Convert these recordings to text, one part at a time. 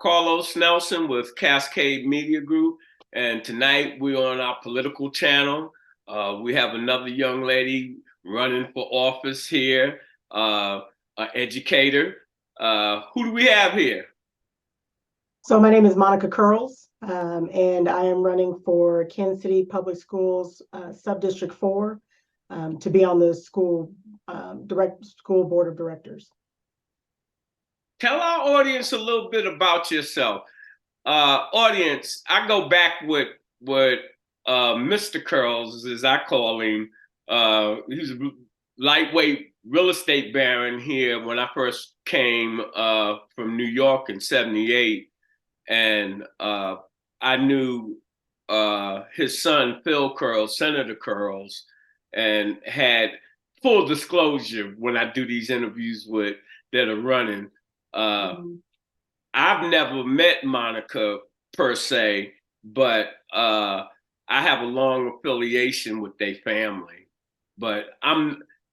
Carlos Nelson with Cascade Media Group, and tonight we're on our political channel. We have another young lady running for office here, an educator. Who do we have here? So my name is Monica Curls, and I am running for Kansas City Public Schools Subdistrict 4 to be on the school board of directors. Tell our audience a little bit about yourself. Audience, I go back with Mr. Curls, as I call him. He was a lightweight real estate baron here when I first came from New York in '78. And I knew his son, Phil Curls, Senator Curls, and had full disclosure when I do these interviews with that are running. I've never met Monica per se, but I have a long affiliation with their family. But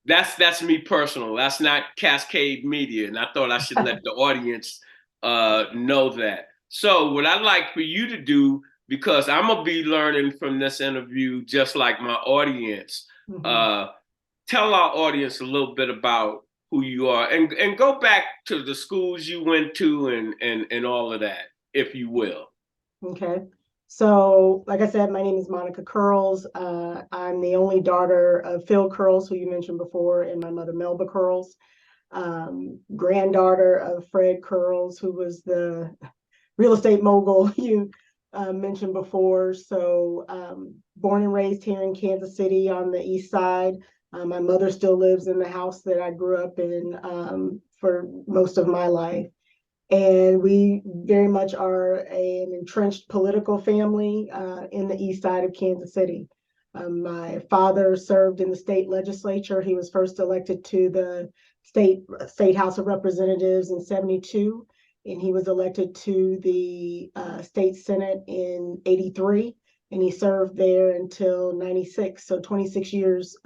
that's me personal. That's not Cascade Media, and I thought I should let the audience know that. So what I'd like for you to do, because I'm gonna be learning from this interview just like my audience, tell our audience a little bit about who you are and go back to the schools you went to and all of that, if you will. Okay. So, like I said, my name is Monica Curls. I'm the only daughter of Phil Curls, who you mentioned before, and my mother, Melba Curls. Granddaughter of Fred Curls, who was the real estate mogul you mentioned before. So born and raised here in Kansas City on the east side. My mother still lives in the house that I grew up in for most of my life. And we very much are an entrenched political family in the east side of Kansas City. My father served in the state legislature. He was first elected to the state House of Representatives in '72, and he was elected to the state Senate in '83, and he served there until '96, so 26 years,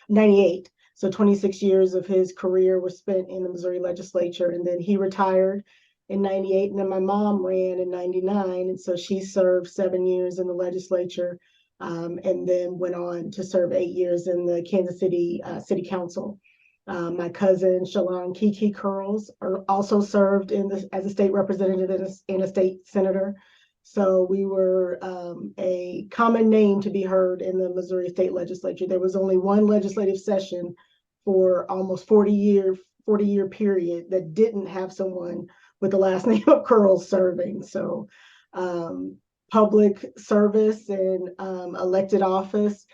'98. So 26 years of his career was spent in the Missouri legislature, and then he retired in '98, and then my mom ran in '99, and so she served 7 years in the legislature, and then went on to serve 8 years in the Kansas City City Council. My cousin Shalon Kiki Curls also served as a state representative and a state senator. So we were a common name to be heard in the Missouri state legislature. There was only one legislative session for almost 40-year period that didn't have someone with the last name of Curls serving. So public service and elected office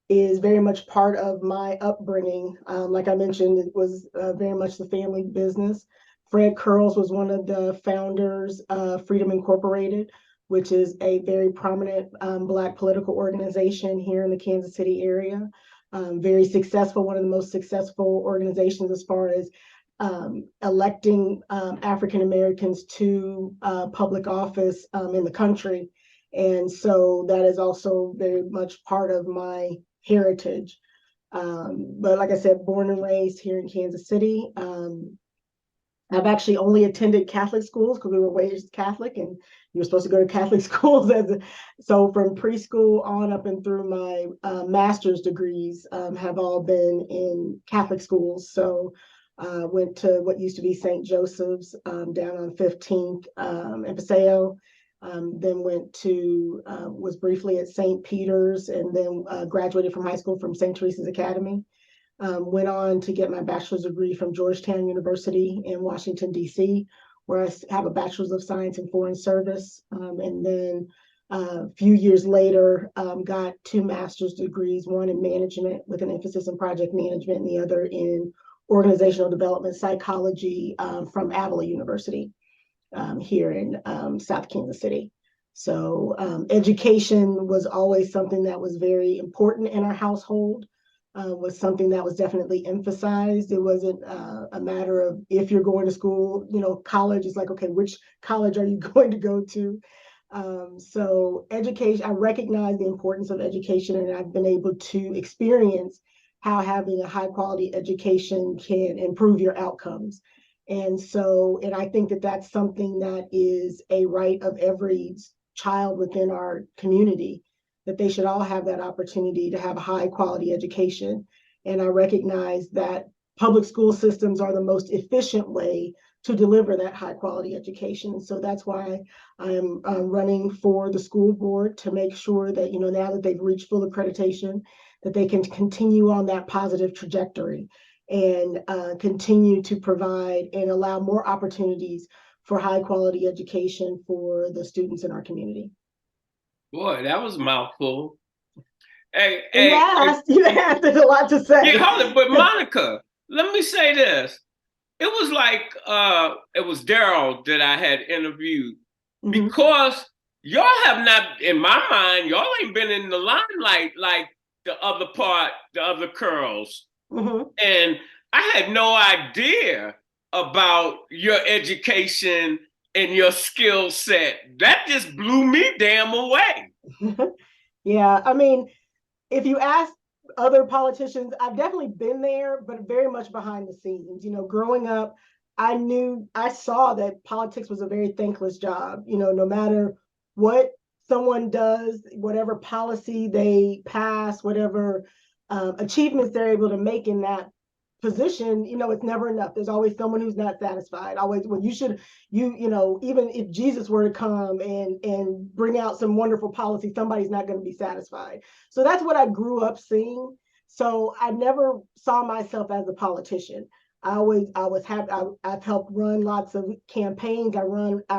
is very much part of my upbringing. Like I mentioned, it was very much the family business. Fred Curls was one of the founders of Freedom Incorporated, which is a very prominent Black political organization here in the Kansas City area. Very successful, one of the most successful organizations as far as electing African Americans to public office in the country. And so that is also very much part of my heritage. But like I said, born and raised here in Kansas City. I've actually only attended Catholic schools because we were raised Catholic, and you were supposed to go to Catholic schools. So from preschool on up and through my master's degrees have all been in Catholic schools. So went to what used to be St. Joseph's down on 15th in Paseo. Then was briefly at St. Peter's, and then graduated from high school from St. Teresa's Academy. Went on to get my bachelor's degree from Georgetown University in Washington, D.C., where I have a bachelor's of science in foreign service. And then a few years later, got 2 master's degrees, one in management with an emphasis in project management, and the other in organizational development psychology from Avila University here in South Kansas City. So education was always something that was very important in our household. Was something that was definitely emphasized. It wasn't a matter of if you're going to school, college is like, okay, which college are you going to go to? So education, I recognize the importance of education, and I've been able to experience how having a high quality education can improve your outcomes. And I think that that's something that is a right of every child within our community, that they should all have that opportunity to have a high quality education. And I recognize that public school systems are the most efficient way to deliver that high quality education. So that's why I'm running for the school board, to make sure that, now that they've reached full accreditation, that they can continue on that positive trajectory and continue to provide and allow more opportunities for high quality education for the students in our community. Boy, that was a mouthful. Hey, You hey, asked, you asked, there's a lot to yeah, say. hold it. But Monica, let me say this. It was like it was Daryl that I had interviewed, Mm-hmm. because y'all have not, in my mind, y'all ain't been in the limelight like the other curls. Mm-hmm. And I had no idea about your education and your skill set. That just blew me damn away. Yeah, I mean, if you ask other politicians, I've definitely been there, but very much behind the scenes. Growing up, I saw that politics was a very thankless job. No matter what someone does, whatever policy they pass, whatever achievements they're able to make in that position, it's never enough. There's always someone who's not satisfied. Always, when even if Jesus were to come and bring out some wonderful policy, somebody's not going to be satisfied. So that's what I grew up seeing. So I never saw myself as a politician. I've helped run lots of campaigns. I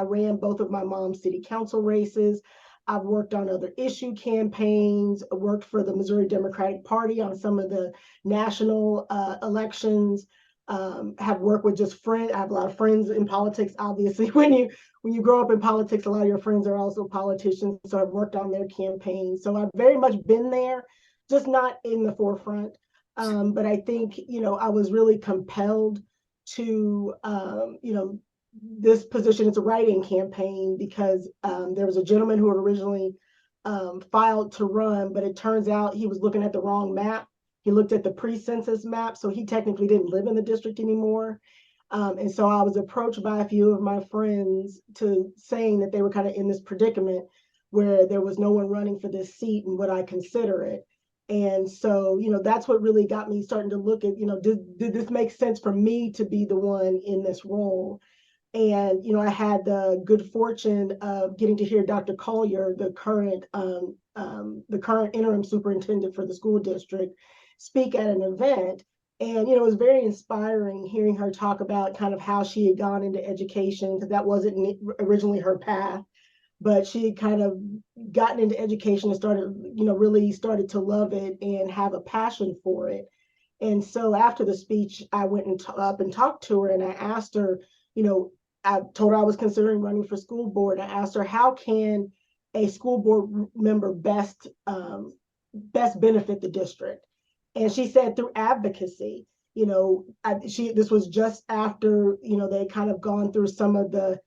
ran both of my mom's city council races. I've worked on other issue campaigns, worked for the Missouri Democratic Party on some of the national elections. Have worked with just friends. I have a lot of friends in politics. Obviously, when you grow up in politics, a lot of your friends are also politicians. So I've worked on their campaigns. So I've very much been there, just not in the forefront. But I think, I was really compelled to, this position. It's a write-in campaign because there was a gentleman who had originally filed to run, but it turns out he was looking at the wrong map. He looked at the pre-census map, so he technically didn't live in the district anymore. And so I was approached by a few of my friends to saying that they were kind of in this predicament where there was no one running for this seat, and would I consider it? And so, that's what really got me starting to look at, did this make sense for me to be the one in this role? And, I had the good fortune of getting to hear Dr. Collier, the current interim superintendent for the school district, speak at an event. And, it was very inspiring hearing her talk about kind of how she had gone into education, because that wasn't originally her path, but she had kind of gotten into education and really started to love it and have a passion for it. And so after the speech, I went up and talked to her, and I asked her, I told her I was considering running for school board. I asked her, how can a school board member best benefit the district? And she said, through advocacy. This was just after, they kind of gone through some of the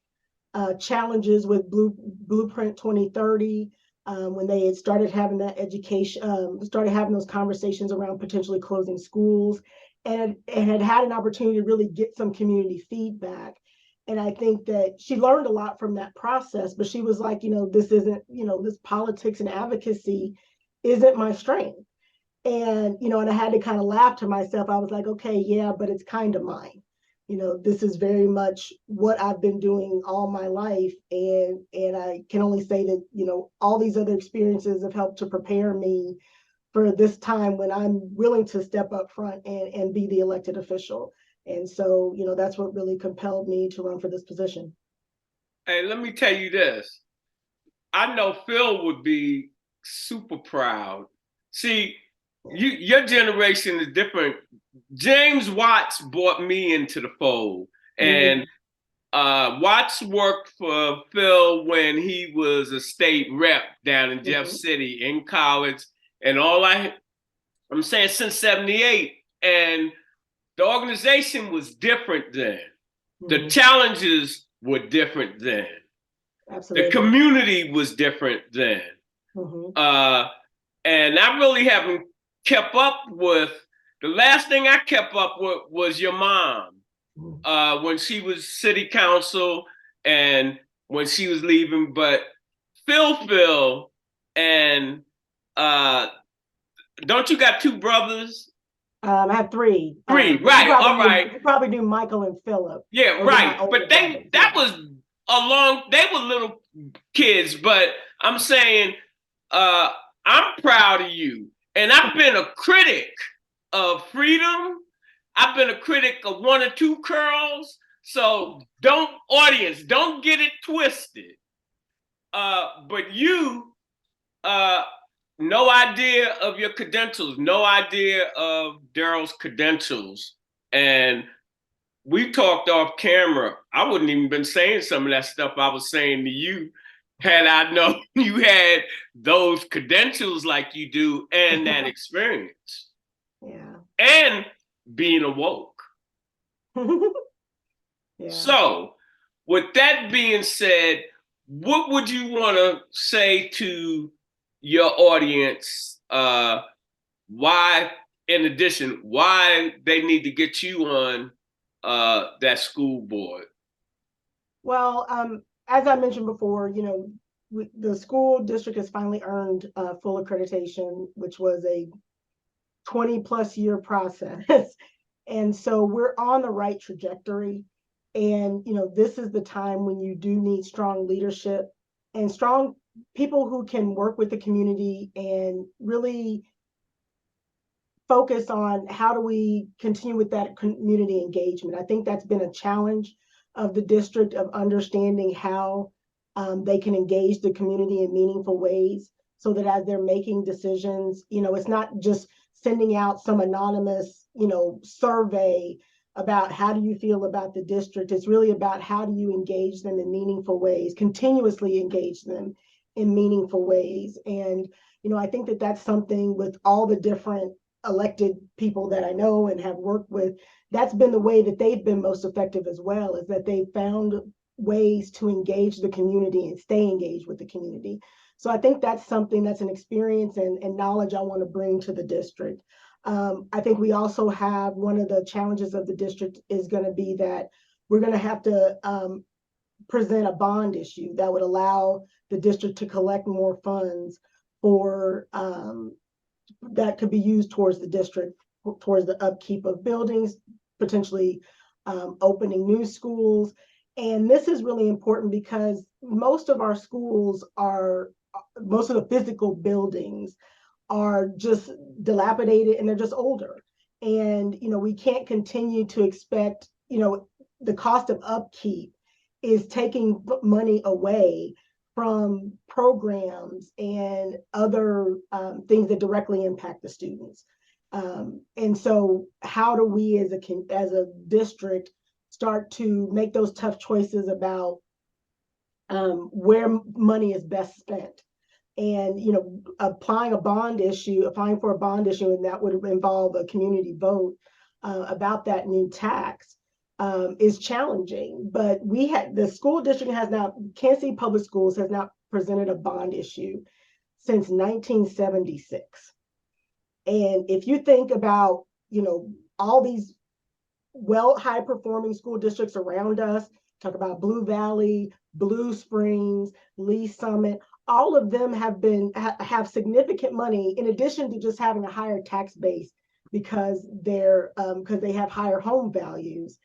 challenges with Blueprint 2030, when they had started having that education, started having those conversations around potentially closing schools, and had an opportunity to really get some community feedback. And I think that she learned a lot from that process, but she was like, this isn't, this politics and advocacy isn't my strength. And I had to kind of laugh to myself. I was like, okay, yeah, but it's kind of mine. This is very much what I've been doing all my life. And I can only say that, all these other experiences have helped to prepare me for this time when I'm willing to step up front and be the elected official. And so, that's what really compelled me to run for this position. Hey, let me tell you this. I know Phil would be super proud. See, your generation is different. James Watts brought me into the fold, and Watts worked for Phil when he was a state rep down in Jeff City in college, and I'm saying since '78, and the organization was different then. The challenges were different then. Absolutely. The community was different then. And I really haven't kept up with, the last thing I kept up with was your mom. when she was city council and when she was leaving. But Phil and uh, don't you got two brothers? I have three. Three, right? All right. You probably knew Michael and Philip. Yeah, Those are my right. older But they brothers. that Yeah. was a long. They were little kids, but I'm saying, uh, I'm proud of you. And I've been a critic of freedom. I've been a critic of one or two curls. So don't get it twisted. But you, uh, no idea of your credentials, no idea of Daryl's credentials, and we talked off camera. I wouldn't even been saying some of that stuff I was saying to you had I known you had those credentials like you do and that experience Yeah. and being awoke. Yeah. So, with that being said, what would you want to say to your audience? Why, in addition, why they need to get you on that school board? Well, as I mentioned before, the school district has finally earned full accreditation, which was a 20 plus year process. And so we're on the right trajectory. And, this is the time when you do need strong leadership and strong people who can work with the community and really focus on how do we continue with that community engagement. I think that's been a challenge of the district of understanding how they can engage the community in meaningful ways so that as they're making decisions, it's not just sending out some anonymous, survey about how do you feel about the district. It's really about how do you engage them in meaningful ways, continuously engage them in meaningful ways. And, I think that that's something with all the different elected people that I know and have worked with, that's been the way that they've been most effective as well, is that they've found ways to engage the community and stay engaged with the community. So I think that's something that's an experience and knowledge I want to bring to the district. I think we also have one of the challenges of the district is going to be that we're going to have to present a bond issue that would allow the district to collect more funds for that could be used towards the district, towards the upkeep of buildings, potentially opening new schools. And this is really important because most of our schools are, most of the physical buildings are just dilapidated and they're just older. And, we can't continue to expect, the cost of upkeep is taking money away from programs and other things that directly impact the students. And so how do we as a district start to make those tough choices about where money is best spent? And applying for a bond issue, and that would involve a community vote about that new tax is challenging. But the school district has not, Kansas City Public Schools has not presented a bond issue since 1976. And if you think about, all these high performing school districts around us, talk about Blue Valley, Blue Springs, Lee Summit, all of them have significant money in addition to just having a higher tax base because they have higher home values.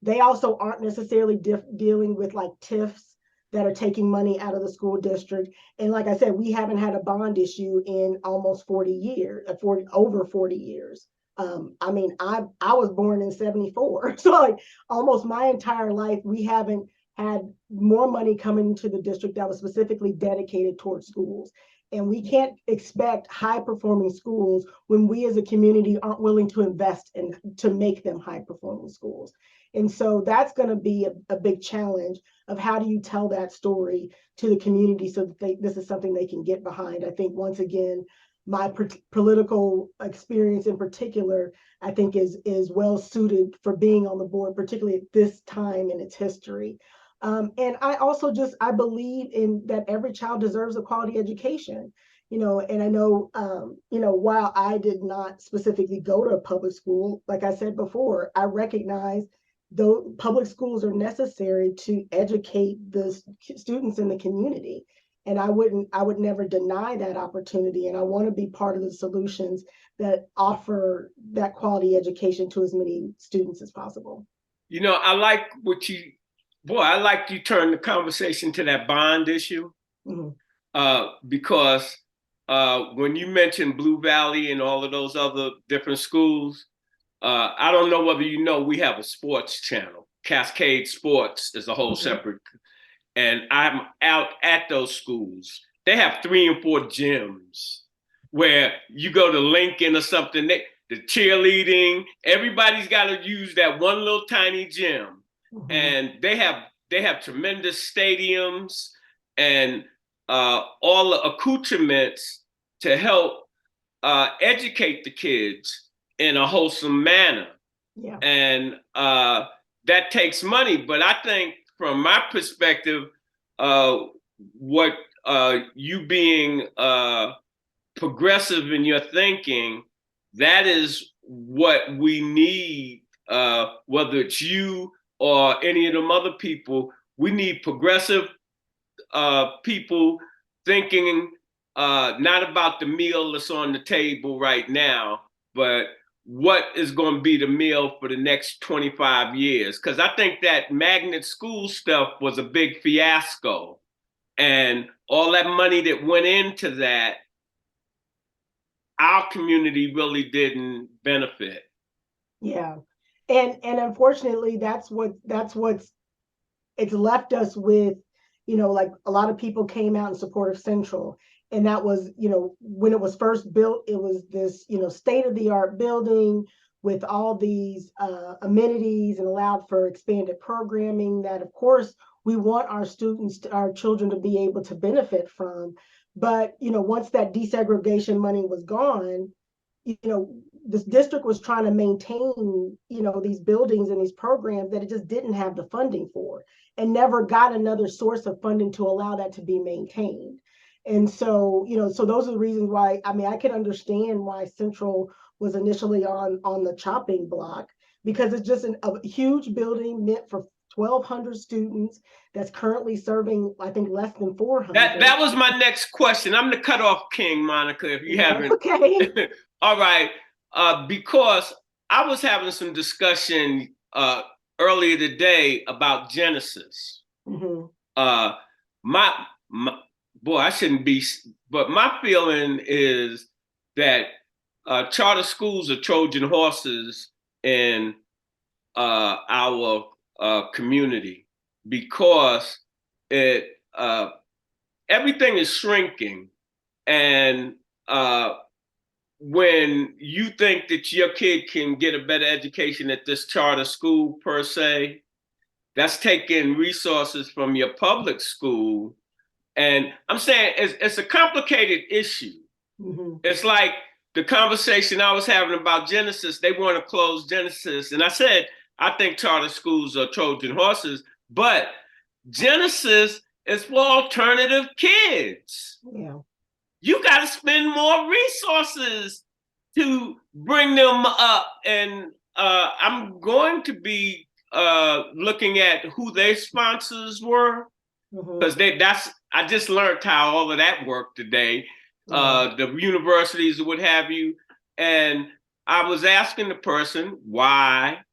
They also aren't necessarily dealing with like TIFs that are taking money out of the school district. And like I said, we haven't had a bond issue in almost 40 years, over 40 years. I mean, I was born in 74. So like almost my entire life, we haven't had more money coming to the district that was specifically dedicated towards schools. And we can't expect high performing schools when we as a community aren't willing to invest in to make them high performing schools. And so that's going to be a big challenge of how do you tell that story to the community so that this is something they can get behind. I think once again, my political experience in particular, I think is well suited for being on the board, particularly at this time in its history. And I also I believe in that every child deserves a quality education. And I know, while I did not specifically go to a public school, like I said before, I recognize though public schools are necessary to educate the students in the community. And I would never deny that opportunity. And I want to be part of the solutions that offer that quality education to as many students as possible. I like I like you turned the conversation to that bond issue. Mm-hmm. Because when you mentioned Blue Valley and all of those other different schools, I don't know whether you know, we have a sports channel. Cascade Sports is a whole separate, and I'm out at those schools. They have 3 and 4 gyms where you go to Lincoln or something. The cheerleading, everybody's got to use that one little tiny gym, and they have tremendous stadiums and all the accoutrements to help educate the kids in a wholesome manner. Yeah. And that takes money. But I think from my perspective, what you being progressive in your thinking, that is what we need, whether it's you or any of them other people. We need progressive people thinking not about the meal that's on the table right now, but what is going to be the meal for the next 25 years. Because I think that magnet school stuff was a big fiasco. And all that money that went into that, our community really didn't benefit. Yeah. And unfortunately, that's what's it's left us with, like a lot of people came out in support of Central. And that was, when it was first built, it was this, state-of-the-art building with all these amenities and allowed for expanded programming that, of course, we want our students, our children to be able to benefit from. But, once that desegregation money was gone, this district was trying to maintain, these buildings and these programs that it just didn't have the funding for, and never got another source of funding to allow that to be maintained. And so, so those are the reasons why, I can understand why Central was initially on the chopping block, because it's just a huge building meant for 1,200 students that's currently serving, I think, less than 400. That was my next question. I'm the cutoff king, Monica, if you haven't. Okay. All right. Because I was having some discussion earlier today about Genesis. Mm-hmm. My boy, I shouldn't be, but my feeling is that charter schools are Trojan horses in our community, because everything is shrinking, and when you think that your kid can get a better education at this charter school per se, that's taking resources from your public school. And I'm saying it's a complicated issue. Mm-hmm. It's like the conversation I was having about Genesis. They want to close Genesis. And I said, I think charter schools are Trojan horses, but Genesis is for alternative kids. Yeah. You got to spend more resources to bring them up. And I'm going to be looking at who their sponsors were, because I just learned how all of that worked today. The universities, what have you. And I was asking the person why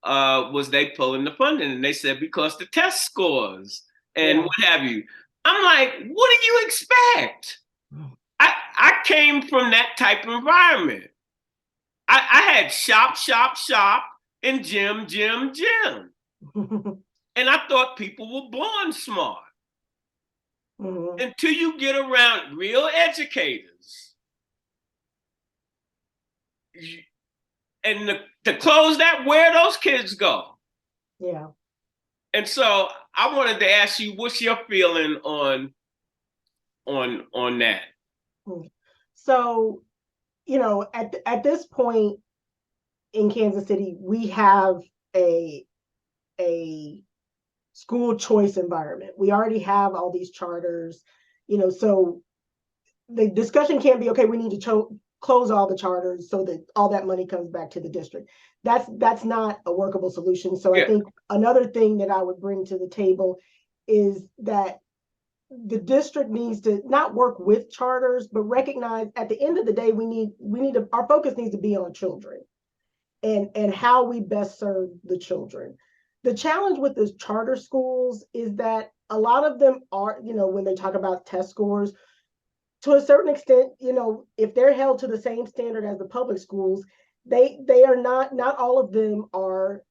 was they pulling the funding, and they said because the test scores and what have you. I'm like, what do you expect? I came from that type of environment. I had shop, and gym. And I thought people were born smart. Mm-hmm. Until you get around real educators. And to close that, where those kids go? Yeah. And so I wanted to ask you, what's your feeling on that? So, at this point in Kansas City, we have a school choice environment. We already have all these charters, so the discussion can't be, okay, we need to close all the charters so that all that money comes back to the district. That's not a workable solution. So I think another thing that I would bring to the table is that the district needs to not work with charters, but recognize at the end of the day, our focus needs to be on children and how we best serve the children. The challenge with the charter schools is that a lot of them are, when they talk about test scores, to a certain extent, if they're held to the same standard as the public schools, they are not all of them are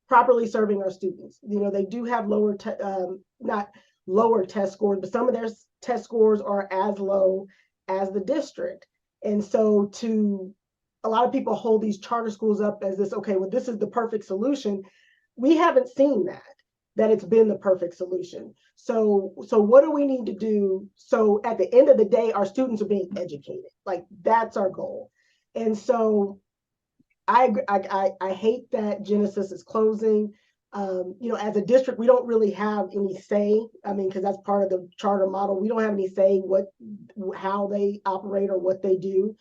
properly serving our students. They do have not lower test scores, but some of their test scores are as low as the district. And so a lot of people hold these charter schools up as this, okay, well, this is the perfect solution. We haven't seen that it's been the perfect solution. So what do we need to do? So at the end of the day, our students are being educated. Like, that's our goal. And so I hate that Genesis is closing. As a district, we don't really have any say. I mean, because that's part of the charter model. We don't have any say how they operate or what they do.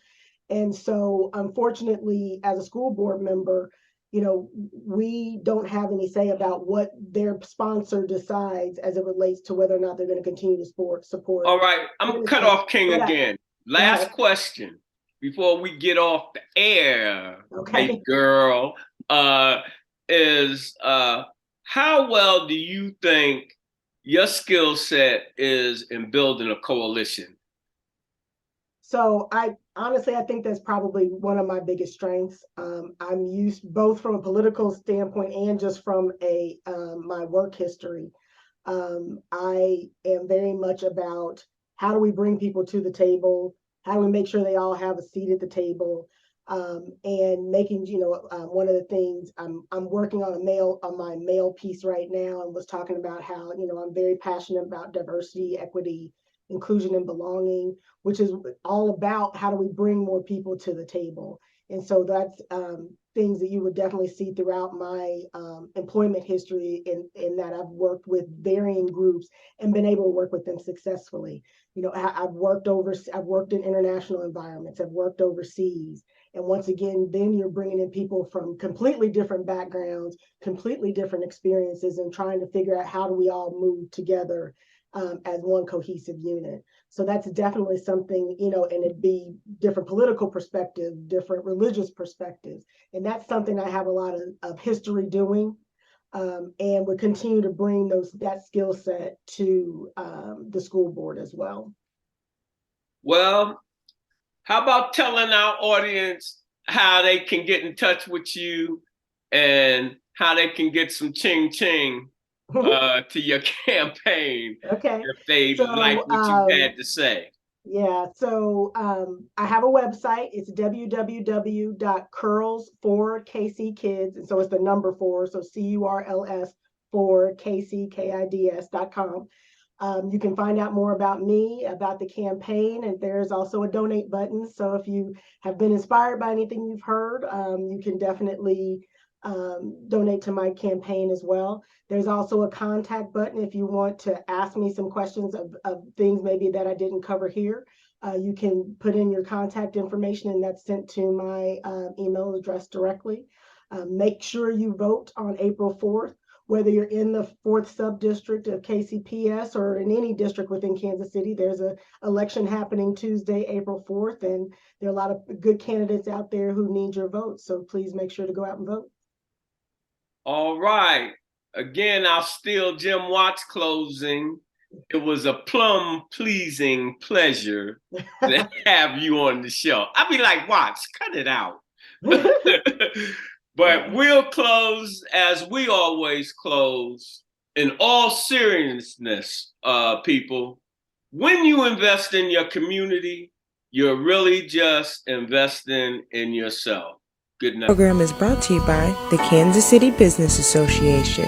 And so, unfortunately, as a school board member, we don't have any say about what their sponsor decides as it relates to whether or not they're going to continue to support. All right, I'm gonna cut off King again. Last question before we get off the air, okay, girl, is how well do you think your skill set is in building a coalition? So I think that's probably one of my biggest strengths. I'm used both from a political standpoint and just from my work history. I am very much about how do we bring people to the table? How do we make sure they all have a seat at the table? And making, one of the things I'm working on my mail piece right now, and was talking about how, I'm very passionate about diversity, equity, inclusion, and belonging, which is all about how do we bring more people to the table. And so that's things that you would definitely see throughout my employment history, in that I've worked with varying groups and been able to work with them successfully. I've worked in international environments, I've worked overseas. And once again, then you're bringing in people from completely different backgrounds, completely different experiences, and trying to figure out how do we all move together as one cohesive unit. So that's definitely something, and it'd be different political perspectives, different religious perspectives. And that's something I have a lot of history doing, and would continue to bring that skill set to the school board as well. Well, how about telling our audience how they can get in touch with you and how they can get some ching to your campaign, okay, if they like what you had to say? Yeah, so I have a website. It's www.curls4kckids, and so it's the number 4, so CURLS 4kckids.com. You can find out more about me, about the campaign, and there's also a donate button. So if you have been inspired by anything you've heard, you can definitely donate to my campaign as well. There's also a contact button if you want to ask me some questions of things maybe that I didn't cover here. You can put in your contact information, and that's sent to my email address directly. Make sure you vote on April 4th, whether you're in the 4th sub-district of KCPS or in any district within Kansas City. There's an election happening Tuesday, April 4th, and there are a lot of good candidates out there who need your vote. So please make sure to go out and vote. All right. Again, our Still Jim Watts closing. It was a plum-pleasing pleasure to have you on the show. I'd be like, Watts, cut it out. But we'll close as we always close. In all seriousness, people, when you invest in your community, you're really just investing in yourself. Good night. The program is brought to you by the Kansas City Business Association.